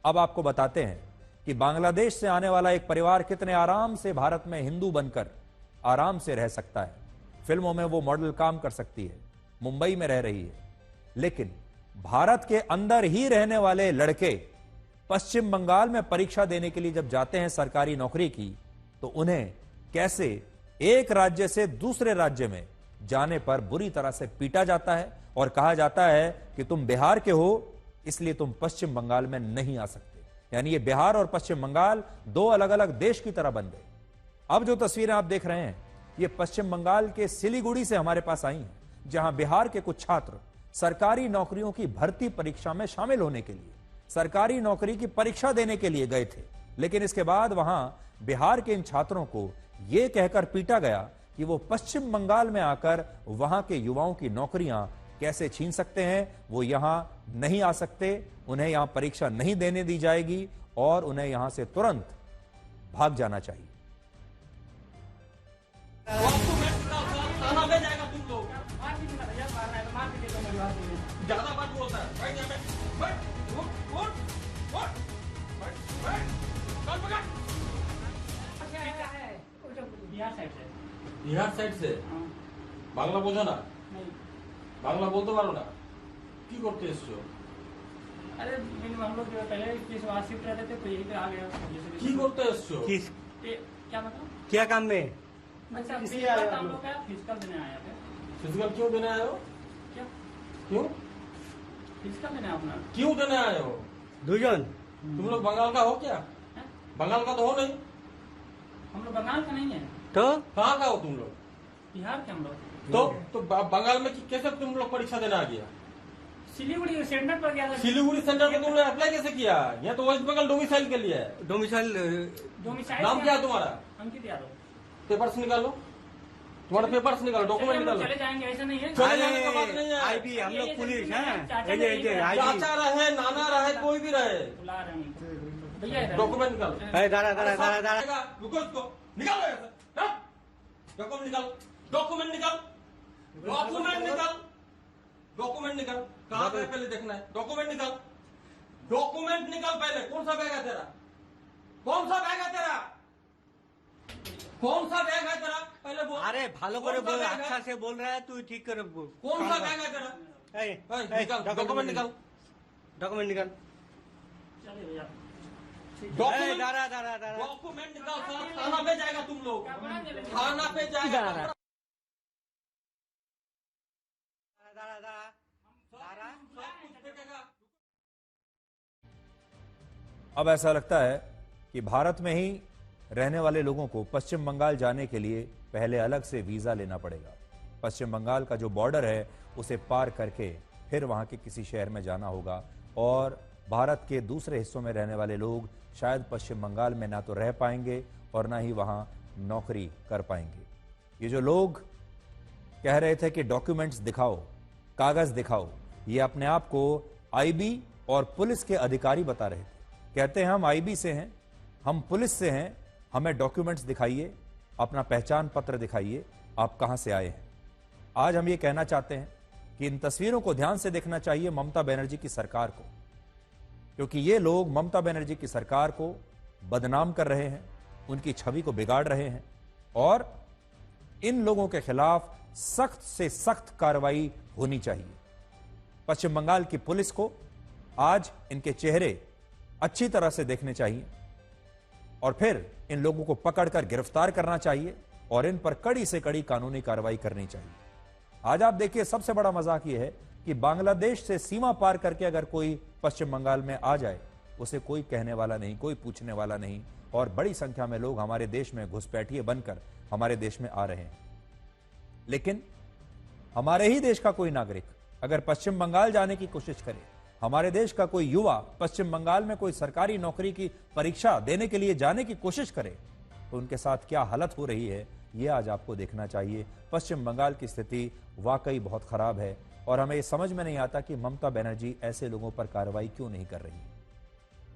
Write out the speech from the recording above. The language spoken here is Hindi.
अब आपको बताते हैं कि बांग्लादेश से आने वाला एक परिवार कितने आराम से भारत में हिंदू बनकर आराम से रह सकता है। फिल्मों में वो मॉडल काम कर सकती है, मुंबई में रह रही है, लेकिन भारत के अंदर ही रहने वाले लड़के पश्चिम बंगाल में परीक्षा देने के लिए जब जाते हैं सरकारी नौकरी की, तो उन्हें कैसे एक राज्य से दूसरे राज्य में जाने पर बुरी तरह से पीटा जाता है और कहा जाता है कि तुम बिहार के हो, इसलिए तुम पश्चिम बंगाल में नहीं आ सकते। यानी ये बिहार और पश्चिम बंगाल दो अलग अलग देश की तरह बन गए। अब जो तस्वीरें आप देख रहे हैं, ये पश्चिम बंगाल के सिलीगुड़ी से हमारे पास आई हैं, जहां बिहार के कुछ छात्र सरकारी नौकरियों की भर्ती परीक्षा में शामिल होने के लिए, सरकारी नौकरी की परीक्षा देने के लिए गए थे। लेकिन इसके बाद वहां बिहार के इन छात्रों को यह कहकर पीटा गया कि वो पश्चिम बंगाल में आकर वहां के युवाओं की नौकरियां कैसे छीन सकते हैं, वो यहां नहीं आ सकते, उन्हें यहां परीक्षा नहीं देने दी जाएगी और उन्हें यहां से तुरंत भाग जाना चाहिए। ज्यादा बात बोलता है। बिहार साइड से বাংলা বোঝো না? বাংলা বলতে পারো না? কি করতে এসছো? अरे हम लोग जो पहले किस शिफ्ट रहते थे तो यही पे आ गया। কি করতে এসছো? क्या मतलब? क्या काम में? अच्छा फिजिकल काम लोग का फिजिकल देने आया थे। फिजिकल क्यों देने आए हो? क्या क्यों फिजिकल देने अपना? क्यों देने आए हो? दुजन तुम लोग बंगाल का हो क्या? बंगाल का तो हो नहीं। हम लोग बंगाल का नहीं है, तो कहाँ का हो तुम लोग? बिहार के हम लोग। तो बंगाल में कैसे तुम लोग परीक्षा देने आ गया? सिलीगुड़ी सेंटर पर गया था। सिलीगुड़ी सेंटर में तुमने अप्लाई कैसे किया? यहाँ तो वेस्ट बंगाल डोमिसाइल के लिए है। डोमिसाइल नाम क्या है तुम्हारा? अंकित यादव। पेपर्स निकालो, तुम्हारा पेपर्स निकालो, डॉक्यूमेंट निकालो। चले जाएंगे ऐसा नहीं है। चले जाने का बात नहीं है। आईबी हम लोग पुलिस हैं। चाचा रहे, नाना रहे, कोई भी रहे, बुला रहे हैं भैया। डॉक्यूमेंट निकालो। दारा रुको इसको, निकालो डॉक्यूमेंट निकालो, डॉक्यूमेंट निकाल, डॉक्यूमेंट निकाल, डॉक्यूमेंट निकाल। कहाँ पे पहले देखना है? डॉक्यूमेंट निकाल, डॉक्यूमेंट निकाल पहले। कौन सा बैग है तेरा? कौन सा बैग है तेरा? कौन सा बैग है तेरा? पहले बोल। अरे भालो करे बोल, अच्छा से बोल रहा है तू, ठीक कर बोल। कौन सा बैग है तेरा? निकाल, डॉक्यूमेंट निकाल, डॉक्यूमेंट निकाल। चलिए भैया डॉक्यूमेंट दारा दारा दारा डॉक्यूमेंट निकाल। थाना पे जाएगा तुम लोग, थाना पे जाएगा। अब ऐसा लगता है कि भारत में ही रहने वाले लोगों को पश्चिम बंगाल जाने के लिए पहले अलग से वीजा लेना पड़ेगा। पश्चिम बंगाल का जो बॉर्डर है उसे पार करके फिर वहां के किसी शहर में जाना होगा और भारत के दूसरे हिस्सों में रहने वाले लोग शायद पश्चिम बंगाल में ना तो रह पाएंगे और ना ही वहां नौकरी कर पाएंगे। ये जो लोग कह रहे थे कि डॉक्यूमेंट्स दिखाओ, कागज दिखाओ, ये अपने आप को आईबी और पुलिस के अधिकारी बता रहे थे। कहते हैं हम आईबी से हैं, हम पुलिस से हैं, हमें डॉक्यूमेंट्स दिखाइए, अपना पहचान पत्र दिखाइए, आप कहां से आए हैं। आज हम ये कहना चाहते हैं कि इन तस्वीरों को ध्यान से देखना चाहिए ममता बनर्जी की सरकार को, क्योंकि ये लोग ममता बनर्जी की सरकार को बदनाम कर रहे हैं, उनकी छवि को बिगाड़ रहे हैं और इन लोगों के खिलाफ सख्त से सख्त कार्रवाई होनी चाहिए। पश्चिम बंगाल की पुलिस को आज इनके चेहरे अच्छी तरह से देखने चाहिए और फिर इन लोगों को पकड़कर गिरफ्तार करना चाहिए और इन पर कड़ी से कड़ी कानूनी कार्रवाई करनी चाहिए। आज आप देखिए, सबसे बड़ा मजाक यह है कि बांग्लादेश से सीमा पार करके अगर कोई पश्चिम बंगाल में आ जाए, उसे कोई कहने वाला नहीं, कोई पूछने वाला नहीं और बड़ी संख्या में लोग हमारे देश में घुसपैठिए बनकर हमारे देश में आ रहे हैं। लेकिन हमारे ही देश का कोई नागरिक अगर पश्चिम बंगाल जाने की कोशिश करे, हमारे देश का कोई युवा पश्चिम बंगाल में कोई सरकारी नौकरी की परीक्षा देने के लिए जाने की कोशिश करे, तो उनके साथ क्या हालत हो रही है, यह आज आपको देखना चाहिए। पश्चिम बंगाल की स्थिति वाकई बहुत खराब है और हमें समझ में नहीं आता कि ममता बनर्जी ऐसे लोगों पर कार्रवाई क्यों नहीं कर रही है।